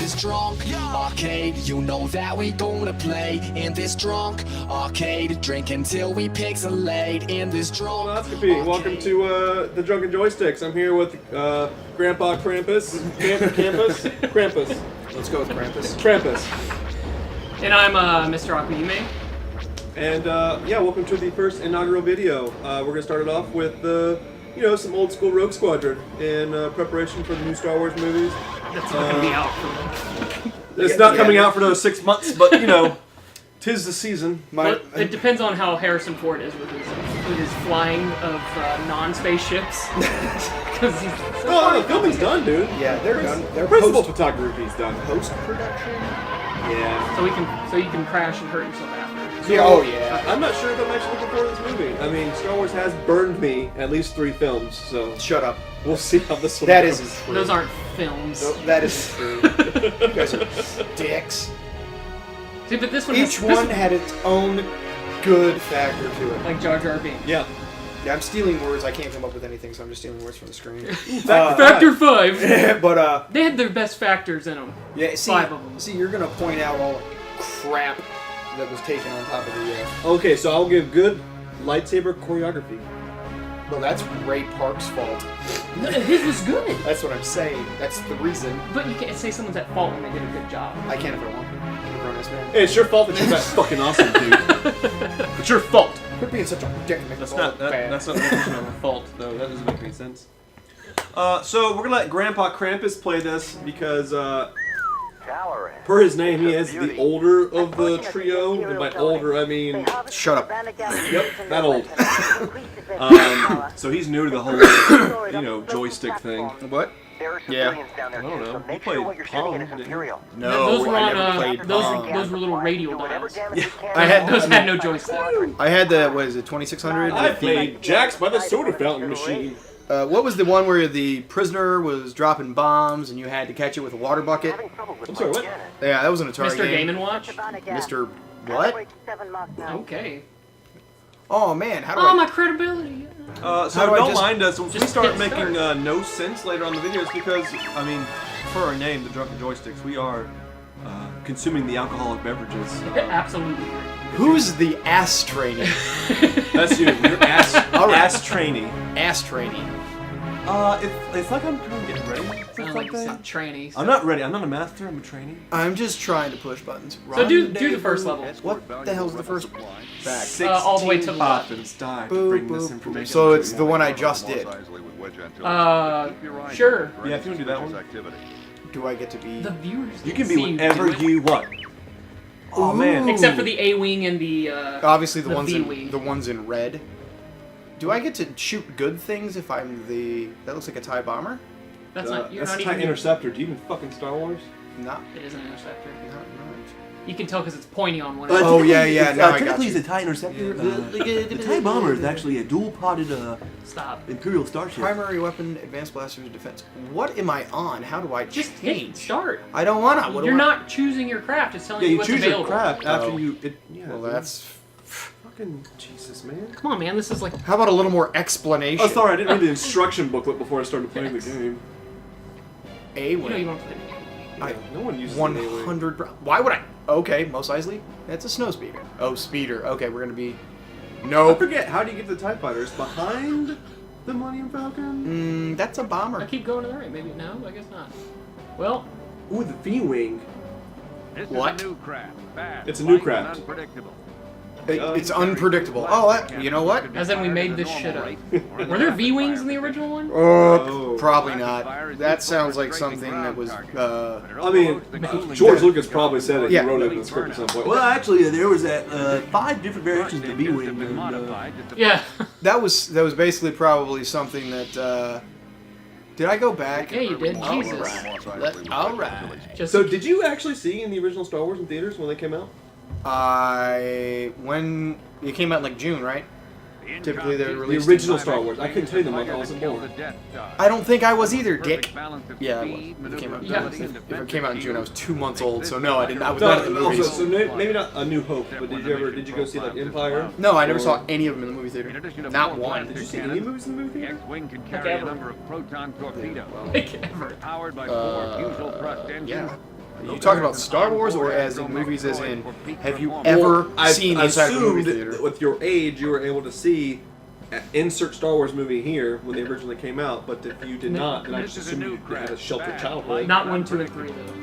this drunk arcade. You know that we gonna play in this drunk arcade. Drink until we pixelate in this drunk arcade. Welcome to the Drunken Joysticks. I'm here with Grandpa Krampus. Krampus. Let's go with Krampus. Krampus. And I'm Mr. Akuime. And yeah, welcome to the first inaugural video. We're gonna start it off with some old school Rogue Squadron in preparation for the new Star Wars movies. That's not gonna be out for It's not coming out for another 6 months, but tis the season. But it depends on how Harrison Ford is with his flying of non-space ships. Because the filming's done, dude. Yeah, they're done. Their principal photography's done. Post-production? Yeah. So you can crash and hurt yourself after. Yeah, oh yeah. I'm not sure if I'm actually looking forward to this movie. I mean, Star Wars has burned me at least 3 films, so shut up. We'll see how this one That goes. isn't true. Those aren't films. No, that isn't true. You guys are dicks. See, but this one Each one had its own good factor to it. like Jar Jar Binks. Yeah. Yeah, I'm stealing words. I can't come up with anything, so I'm just stealing words from the screen. Factor 5. But They had their best factors in them. yeah, see, 5 of them. See, you're gonna point out all the crap that was taken on top of the. Okay, so I'll give good lightsaber choreography. Well, that's Ray Park's fault. No, his was good. That's what I'm saying. That's the reason. But you can't say someone's at fault when they did a good job. I can if I want. I'm a grown-ass man. Hey, it's your fault that you're that fucking awesome, dude. It's your fault. Quit being such a dick. That's not the definition of a fault, though. That doesn't make any sense. So we're gonna let Grandpa Krampus play this because, per his name, he is the older of the trio, and by older I mean Shut up. Yep, that old. So he's new to the whole, joystick thing. What? Yeah. I don't know. He played Pong, didn't he? No, those were I on never played Pong. those were little radio dials. I Those had no joystick. I had the, what is it, 2600? I played Jax by the soda fountain machine. What was the one where the prisoner was dropping bombs and you had to catch it with a water bucket? I'm sorry, what? Yeah, that was an Atari Mr. game. Game & Watch? Mr. What? Okay. Oh man, how do Oh, I... my credibility. So do I don't just- mind us if we just start hit making start. no sense later on the videos because, I mean, for our name, the Drunken Joysticks, we are consuming the alcoholic beverages. Absolutely. Who's the ass trainee? That's you. You're ass, All right. ass trainee. Ass trainee. It's like I'm trying to get ready. Sounds like trannies. I'm not ready. I'm not a master. I'm a trainee. I'm just trying to push buttons. So do the first level. What the hell's the first back? 16 all the way to the left. Poppins died to Boop, bring this boop, information. So to it's you. the one I just did. Sure. Yeah, if you want to do that one. Do I get to be... The viewers You can see be whatever do it. you want. Oh man. Except for the A-wing and the Obviously the V-wing. ones in red. Do I get to shoot good things if I'm the... That looks like a TIE bomber? That's not. You're That's not a TIE even. Interceptor. Do you even fucking Star Wars? Not... It is an interceptor. not right. You can tell because it's pointy on one. Oh, yeah, yeah, now I got technically you. it's a TIE Interceptor. The TIE Bomber is actually a dual-podded Stop. Imperial starship. Primary weapon, advanced blasters, defense. What am I on? How do I Just hit change? start. I don't wanna. What do You're I- not choosing your craft. It's telling Yeah, you you what's choose available. your craft after Oh. you... Well, that's... Fucking Jesus, man. Come on, man. This is like. How about a little more explanation? Oh, sorry, I didn't read the instruction booklet before I started playing the game. A You know you wing. don't play. No one uses an A-wing. 100... Why would I... Okay, Mos Eisley. That's a snow speeder. Oh, speeder. Okay, we're gonna be... I Nope. forget, how do you get to the TIE Fighters? Behind the Millennium Falcon? That's a I bomber. keep going to the right. Maybe no. I guess not. Well, Ooh, the V-Wing. What? It's a new craft. Fast, It's a new light, craft. and unpredictable. It's unpredictable. Oh, that, you know what? as in we made this shit up. Were there V-wings in the original one? Oh. Probably not. That sounds like something that was... I mean, George Lucas probably said it. Yeah. He wrote it in the script at some point. Well, actually, there was 5 different variations of the V-Wing. Yeah. That was basically probably something that... Did I go back? Yeah, you did. Jesus. All right. Just So, did you actually see in the original Star Wars in theaters when they came out? When it came out in like June, right? Typically they're The released. original Star Wars. I couldn't tell you the month I wasn't born. I don't think I was either, Dick. Yeah, I was. Speed, If it came out, Yeah. if it came out in June, I was 2 months old, so no, I didn't. I was not at the No, also, movies. so maybe not A New Hope, but did you go see like Empire? No, I never Or- saw any of them in the movie theater. Not one. Did you see any movies in the movie The theater? X-Wing can Heck carry a ever. number of proton torpedoes. Like ever. Powered by 4 fuselage thrust engines. Yeah. You talking about Star Wars or as in movies? As in, have you ever seen the inside of a movie theater? With your age, you were able to see insert Star Wars movie here when they originally came out. But if you did not, then I just assumed you had a sheltered childhood. Not 1, 2, and 3 though.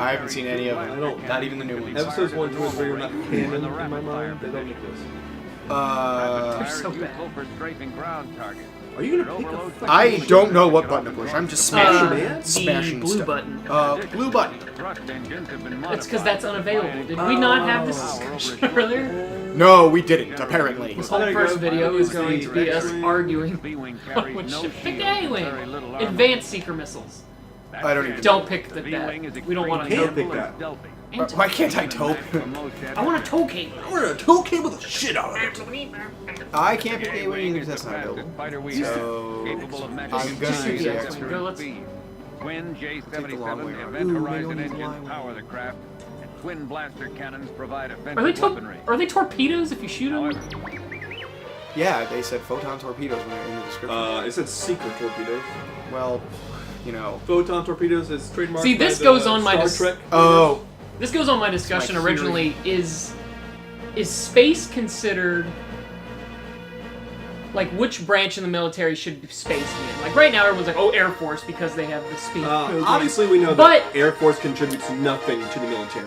I haven't seen any of them. I don't. Not even the new ones. Episodes 1, 2, and 3 are not canon in my mind. They don't exist. They're so bad. Are you gonna pick a fucking I don't know what button to push. I'm just smashing, The smashing blue stuff. button. Blue button. It's because that's unavailable. Did we not have this discussion earlier? No, we didn't. Apparently. This whole first video is going to be us arguing which ship. Pick the A-Wing. Advanced seeker missiles. I don't even. Don't pick that. We don't want to Can't pick that. Why can't I tow? I want a tow cable. I'm gonna tow cable the shit out of it. I can't pick the A-Wing because that's not available. So I'm gonna Just use use the the X-Wing. Go, let's. Twin Take the long way J77 around. Event Ooh, Horizon maybe engines only power the craft, and twin blaster cannons provide Are they offensive weaponry. are they torpedoes if you shoot them? Yeah, they said photon torpedoes when they're in the description. It said secret torpedoes. Well, you know. Photon torpedoes is trademarked. See, this by the goes on my Star Trek. Oh, This goes on my discussion my originally. Is space considered like which branch in the military should space be in? Like right now, everyone's like, "Oh, Air Force," because they have the speed. program. Obviously, we know But- that Air Force contributes nothing to the military,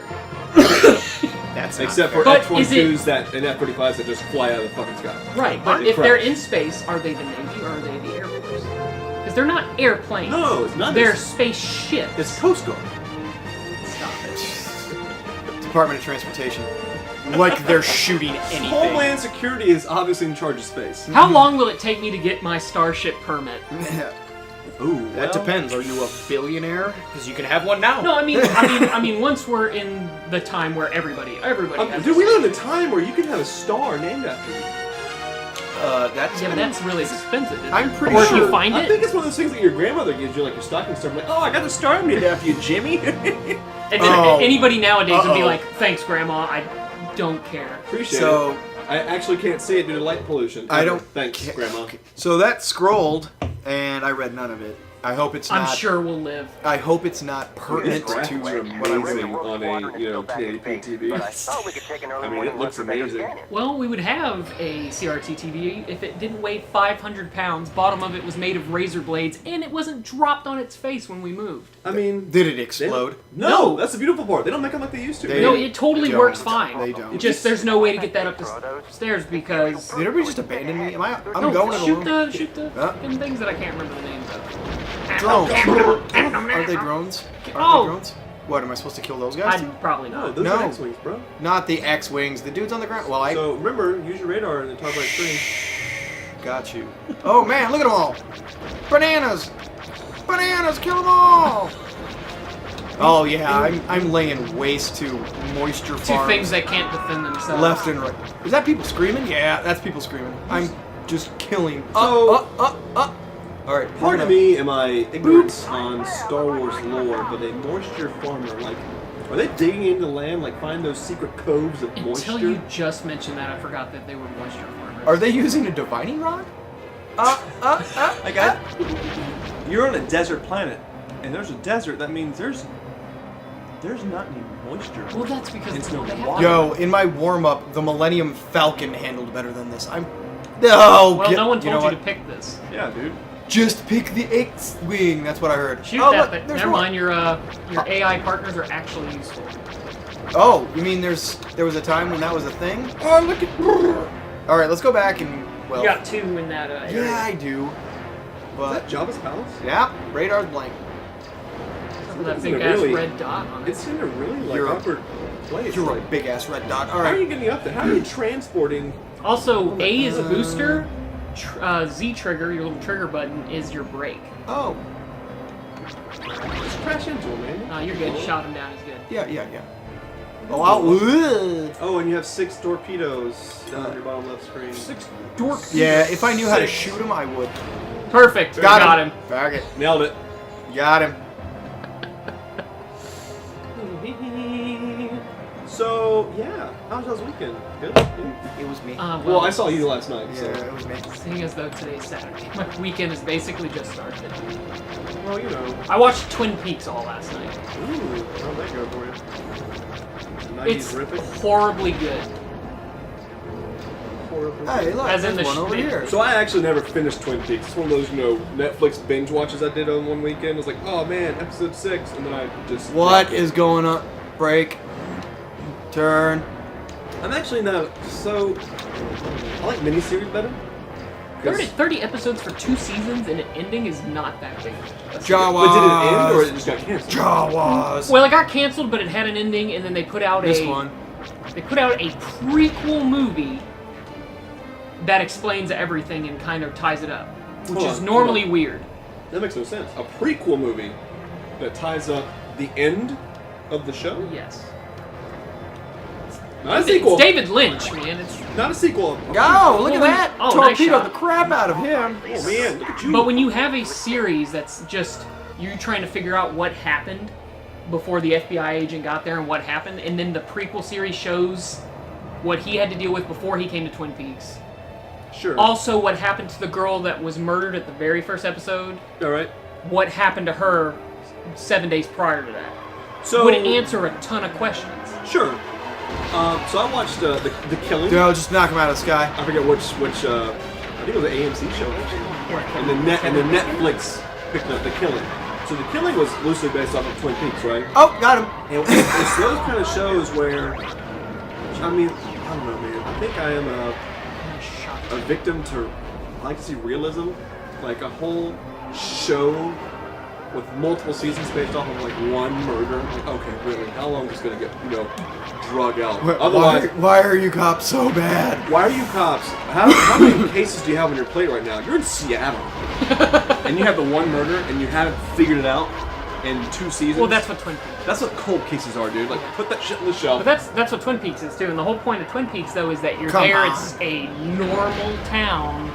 that's not except fair. for But is it- F-22s and F-35s that just fly out of the fucking sky. Right, but Aren't if they they're crap? in space, are they the Navy or are they the Air Force? Because they're not airplanes. No, it's not. They're It's spaceships. Coast Guard. Stop it. Department of Transportation. Like they're shooting anything. Homeland Security is obviously in charge of space. How long will it take me to get my Starship permit? Ooh, That depends. Are you a billionaire? Because you can have one now. No, I mean, once we're in the time where everybody has. Dude, we live in a time where you can have a star named after you. That's Yeah, but that's really expensive. Isn't I'm it? pretty Or if sure- you find I it, think it's one of those things that your grandmother gives you, like your stocking star. Like, oh, I got the star named after you, Jimmy. and then Oh. anybody nowadays would be Uh-oh. like, "Thanks, Grandma. I don't care." Appreciate So- it. I actually can't see it due to light pollution. I don't. Thanks, Grandma. So that scrolled, and I read none of it. I hope it's I'm not. sure we'll live. I hope it's not pertinent These to graphics are what I'm amazing doing. on a 1080p TV. I mean, it looks amazing. Well, we would have a CRT TV if it didn't weigh 500 pounds. Bottom of it was made of razor blades, and it wasn't dropped on its face when we moved. I mean, Did it they explode? don't- No, that's the beautiful part. They don't make them like they used to. They- No, it totally don't. works fine. They don't. Just there's no way to get that up the stairs because Did everybody just abandon me? I'm no, going shoot alone. shoot the Huh? fucking things that I can't remember the names of. Drones. Aren't they drones? Aren't Oh. they drones? What, am I supposed to kill those guys too? I'd probably No, not. those No. are X-Wings, bro. Not the X-Wings. The dudes on the ground. Well, I So remember, use your radar in the top right screen. got you. Oh man, look at them all. Bananas. Bananas, kill them all. Oh yeah, I'm laying waste to moisture Two farms. things that can't defend themselves. Left and right. Is that people screaming? Yeah, that's people screaming. I'm just killing. So- All right. Part of me and my ignorance on Star Wars lore, but a moisture farmer, like, are they digging into land, like find those secret coves of moisture? Until you just mentioned that, I forgot that they were moisture farmers. Are they using a divining rod? I got. You're on a desert planet, and there's a desert. That means there's not any moisture. Well, that's because It's they no have- water. Yo, in my warm-up, the Millennium Falcon handled better than this. No. Well, no one you know told you what? to pick this. Yeah, dude. Just pick the X-wing. That's what I heard. Shoot oh, that, look, but there's never more. mind. Your AI partners are actually useful. Oh, you mean there was a time when that was a thing? Oh, look at. All right, let's go back and well. You got two in that area. Yeah, I do. Is But that Jabba's palace? yeah, radar's blank. With that It's big in a ass really- red dot on it. It's in a really like You're a- awkward place. You're a like, big ass red dot. All how are you right. getting up there? How are you transporting? Also, A is a booster. Z trigger, your little trigger button, is your brake. Oh, Just crash into him, man. You're good. Shot him down. He's good. yeah. Oh, wow. Oh, and you have 6 torpedoes down on your bottom left screen. 6 dork. Yeah, if I knew how to 6. shoot him, I would. Perfect. Got him. Bag it. Nailed it. Got him. So yeah, How was y'all's weekend? Good? Yeah. It was me. Well, I saw you last night, so. Yeah, it was me. Seeing as though today's Saturday, my weekend is basically just started. Well, you know. I watched Twin Peaks all last night. Ooh, how'd that go for you? 90s It's ripping? horribly good. Hey, look, As in there's the one over here. So I actually never finished Twin Peaks. It's one of those, Netflix binge watches I did on one weekend. I was like, oh man, episode 6, and then I just... What is going on? Break. Turn. I'm actually not... So... I like miniseries better. 30 episodes for 2 seasons and an ending is not that big. Jawas. But did it end, or it just got canceled? Jawas. Well, it got canceled, but it had an ending, and then they put out This one. They put out a prequel movie that explains everything and kind of ties it up, which Hold is on, normally hold on. weird. That makes no sense. A prequel movie that ties up the end of the show? Yes. Not a sequel. It's David Lynch, man. It's Not a sequel. Go! Look at that! Oh, nice Torpedoed shot. the crap out of him. Oh man, look at you. But when you have a series that's just you trying to figure out what happened before the FBI agent got there and what happened, and then the prequel series shows what he had to deal with before he came to Twin Peaks. Sure. Also, what happened to the girl that was murdered at the very first episode. All right. What happened to her 7 days prior to that. So Would answer a ton of questions. Sure. So I watched the Killing. Dude, just knock him out of the sky. I forget which I think it was an AMC show actually. And the Netflix picked up The Killing. So The Killing was loosely based off of Twin Peaks, right? Oh, got him. And it's those kind of shows where, I mean, I don't know, man. I think I am a victim to, I like to see realism, like a whole show with multiple seasons based off of like one murder. Like, okay, really? How long is this gonna get, drug out? Otherwise, Why are you cops so bad? why are you cops? How many cases do you have on your plate right now? You're in Seattle, and you have the one murder, and you haven't figured it out in 2 seasons. Well, that's what Twin Peaks. That's what cold cases are, dude. Like, put that shit on the shelf. But that's what Twin Peaks is too. And the whole point of Twin Peaks, though, is that you're Come there. on. It's a normal town,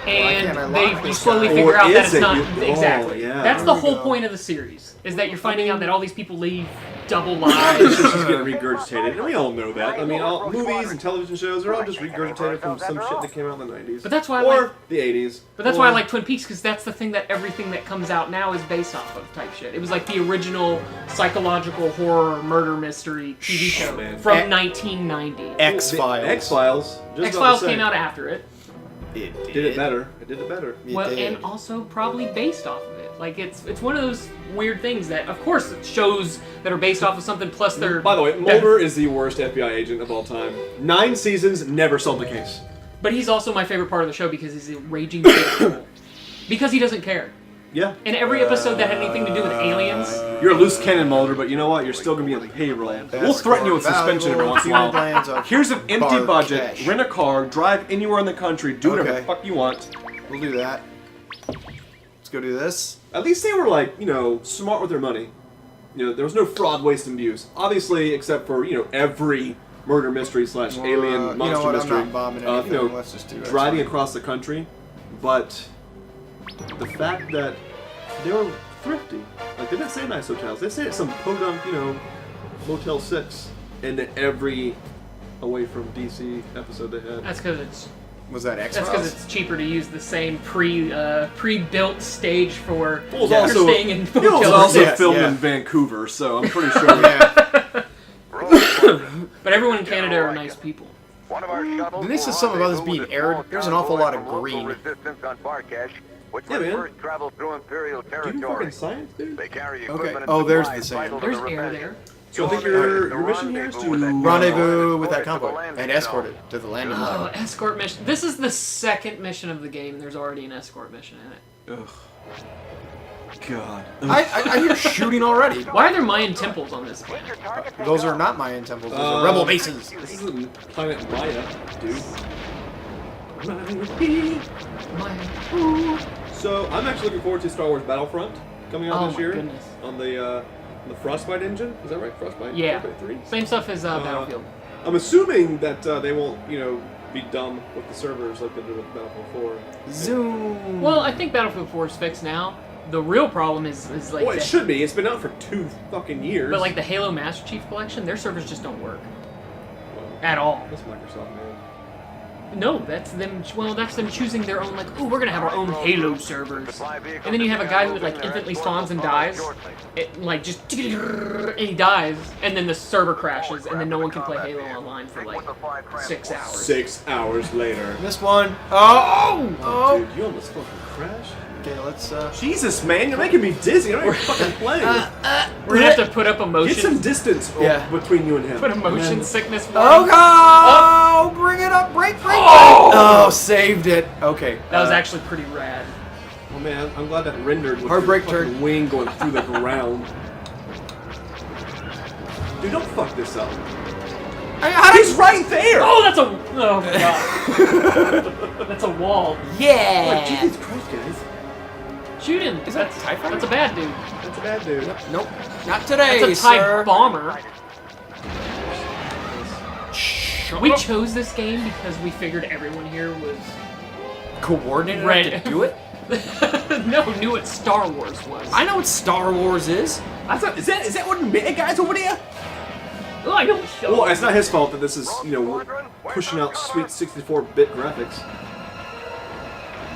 can't I and lock you this slowly guy? figure Or out that is it's it? not Oh, exactly. yeah. That's the There we whole go. point of the series. Is that you're finding out that all these people leave double It's lives. just getting regurgitated, and we all know that. I mean, all movies and television shows are all just regurgitated from some shit that came out in the 90s. But that's why I or like- the 80s. But that's why I like Twin Peaks, because that's the thing that everything that comes out now is based off of type shit. It was like the original psychological horror murder mystery TV show man. from 1990. X-Files. X-Files. X-Files came out after it. It Did it better. It did it better. Well, and also probably based off of it. Like it's one of those weird things that, of course, it shows that are based off of something. Plus, they're By the way, Mulder is the worst FBI agent of all time. 9 seasons, never solved the case. But he's also my favorite part of the show because he's a raging fool. Because he doesn't care. Yeah. In every episode that had anything to do with aliens, You're a loose cannon, Mulder, but you know what? You're still going to be on the payroll. We'll threaten you with suspension every once in a while. Here's an empty budget. Cash. Rent a car, drive anywhere in the country, do whatever Okay. the fuck you want. We'll do that. Let's go do this. At least they were like, smart with their money. There was no fraud, waste, and abuse. Obviously, except for, every murder mystery / alien you monster know what? mystery. I'm not bombing anything. Let's just do it. Driving across the country, but the fact that they were thrifty. Like, they didn't say nice hotels. They said some podunk, Motel 6 in every Away from DC episode they had. that's because it's Was that X-Files? That's because it's cheaper to use the same pre-built stage for It was you're also, staying in it was hotels. also Yes, filmed yeah. in Vancouver, so I'm pretty sure. Yeah. But everyone in Canada are nice people. One of our shuttles Then this will is some of others rendezvous being with a aired. small There's an awful lot of convoy from green. local resistance on Barcash, which Yeah, was man. first traveled through Imperial Do you territory. fucking science, dude? They carry Okay. equipment and Oh, there's supplies the same. vital to There's the air rebellion. there. So I think your mission here is to Rendezvous with that convoy and escort it to the landing Oh, zone. escort mission. This is the second mission of the game. There's already an escort mission in it. Ugh. God. I hear shooting already. Why are there Mayan temples on this planet? Those are not Mayan temples. Those Uh, are rebel bases. This isn't Planet Maya, dude. Mayan. So I'm actually looking forward to Star Wars Battlefront coming out Oh this my year goodness. on the Frostbite engine. Is that right? Frostbite. Yeah. Frostbite 3. Same stuff as Battlefield. I'm assuming that they won't, be dumb with the servers like they did with Battlefield 4. Zoom. Well, I think Battlefield 4 is fixed now. The real problem is like. Well, it should be. It's been out for 2 fucking years. But like the Halo Master Chief Collection, their servers just don't work at all. That's Microsoft, man. No, that's them. Well, that's them choosing their own. Like, oh, we're gonna have our own Halo servers, and then you have a guy who like infinitely spawns and dies, like just and he dies, and then the server crashes, and then no one can play Halo online for like 6 hours. 6 hours later. Missed one. Oh! Oh, dude, you almost fucking crashed. Okay, let's, Jesus, man, you're making me dizzy. I'm not even fucking playing. We're gonna have to put up a motion. Get some distance between you and him. Put a motion sickness. Oh, God! Bring it up! Break! Oh, saved it. Okay. That was actually pretty rad. Oh, man, I'm glad that rendered with Heartbreak your fucking turn. wing going through the ground. Dude, don't fuck this up. He's right there! Oh, that's a. Oh my god. That's a wall. Yeah! Oh, Jesus Christ, guys. Shoot him. Is that a TIE fighter? That's a bad dude. That's a bad dude. Nope. Not today, That's a TIE sir. bomber. Shut We up. chose this game because we figured everyone here was Coordinated Right. enough to do it? no knew what Star Wars was. I know what Star Wars is. Is that what bad guys over there? Oh, I know what Star Well, Wars. it's not his fault that this is, pushing out sweet 64-bit graphics.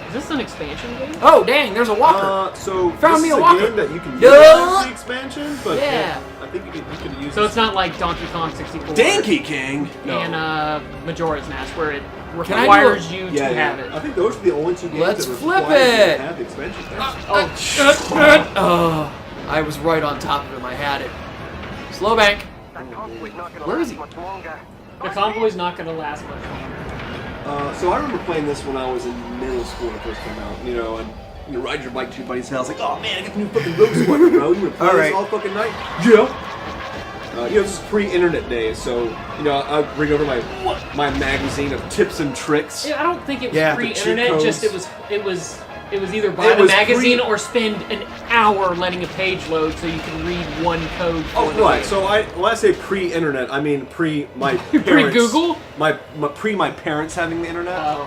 Is this an expansion game? Oh, dang, there's a walker. So Found this me is a a walker. game that you can Duh. use the expansion, but Yeah. I think you could use So it's not like Donkey Kong 64 Donkey King. and Majora's Mask where it Can I do requires you to have it. I think those are the only 2 games Let's that flip require you to it. have the expansion packs. Oh, I was right on top of him. I had it. Slow bank. Where is he? The convoy's not going to last much longer. So I remember playing this when I was in middle school when it first came out, and you ride your bike to your buddy's house, like, oh man, I got the new fucking Rogue Squadron, bro. You wanna play this all fucking night? Yeah. This is pre-internet days, so I'd bring over my magazine of tips and tricks. Yeah, I don't think it was Yeah, the pre-internet. cheat Just codes. it was either buy the magazine or spend an hour letting a page load so you can read one code. For the right. game. So when I say pre-internet, I mean pre my parents, Pre-Google? my parents having the internet, Oh.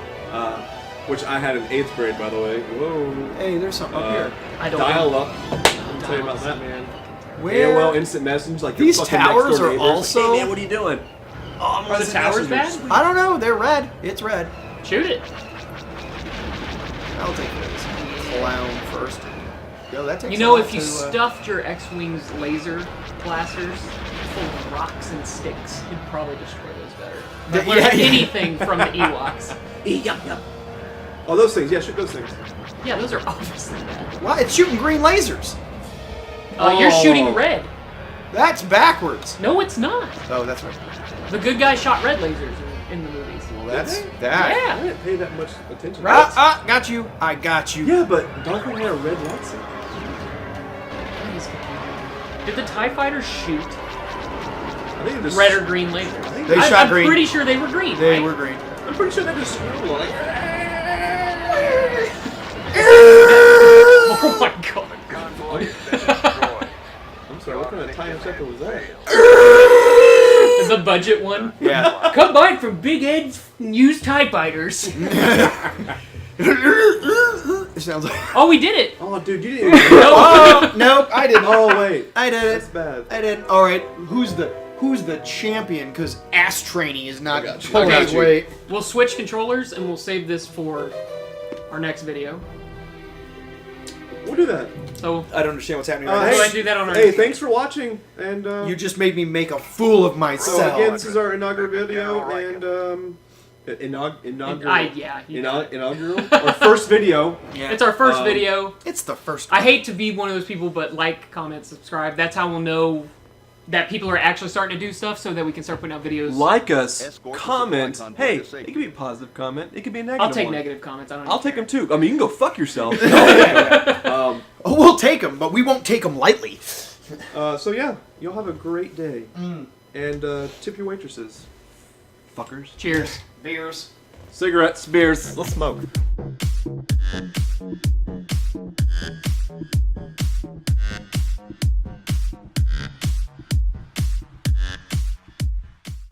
which I had in 8th grade, by the way. Whoa. Hey, there's something up here. I don't Dial know. up. I'll tell you about that, man. Where? AOL Instant Message, like These your fucking towers next door are neighbor. also- Hey man, what are you doing? Oh, I'm Are the towers bad? I don't know. They're red. It's red. Shoot it. I'll take this clown first. Yo, that takes You know, a lot if you to, stuffed your X-Wing's laser blasters full of rocks and sticks, you'd probably destroy those better. But Yeah, yeah. anything from the Ewoks. Yep. Oh, those things. Yeah, shoot those things. Yeah, those are obviously bad. What? It's shooting green lasers. You're Oh. shooting red. That's backwards. No, it's not. Oh, that's right. The good guy shot red lasers in the movies. Well, that's they? that. Yeah. I didn't pay that much attention. Got you. I got you. Yeah, but Donkey Kong had a red lightsaber. Did the TIE fighters shoot I think it just red or green lasers? They shot green. I'm pretty sure they were green. They right? were green. I'm pretty sure they just screw like. Oh my god. I'm sorry. What kind of tie interceptor was that? The budget one. Yeah. Come by from Big Ed's used TIE fighters. It sounds like. Oh, Oh, we did it. Oh, dude, you didn't even. Oh nope, I didn't. Oh, wait. I did That's it. bad. I did. All right. Who's the champion? Because ass training is not. I got you. pulling I got his you. weight. We'll switch controllers and we'll save this for our next video. We'll do that. So, I don't understand what's happening how right do now. I do that on our Hey, thanks for watching. And You just made me make a fool of so myself. again, this is our inaugural video, and inaugural. yeah. you got it. Inaugural. Our first video. Yeah. It's our first video. It's the first. I hate to be one of those people, but like, comment, subscribe. That's how we'll know that people are actually starting to do stuff so that we can start putting out videos. Like us, Escort comment. supplies on Hey, board the it could be a positive comment. It could be a negative. I'll take one. negative comments. I don't I'll know. take them too. I mean, you can go fuck yourself. Oh, we'll take them, but we won't take them lightly. So yeah, you'll have a great day. And tip your waitresses. Fuckers. Cheers. Beers. Cigarettes, beers. Let's smoke.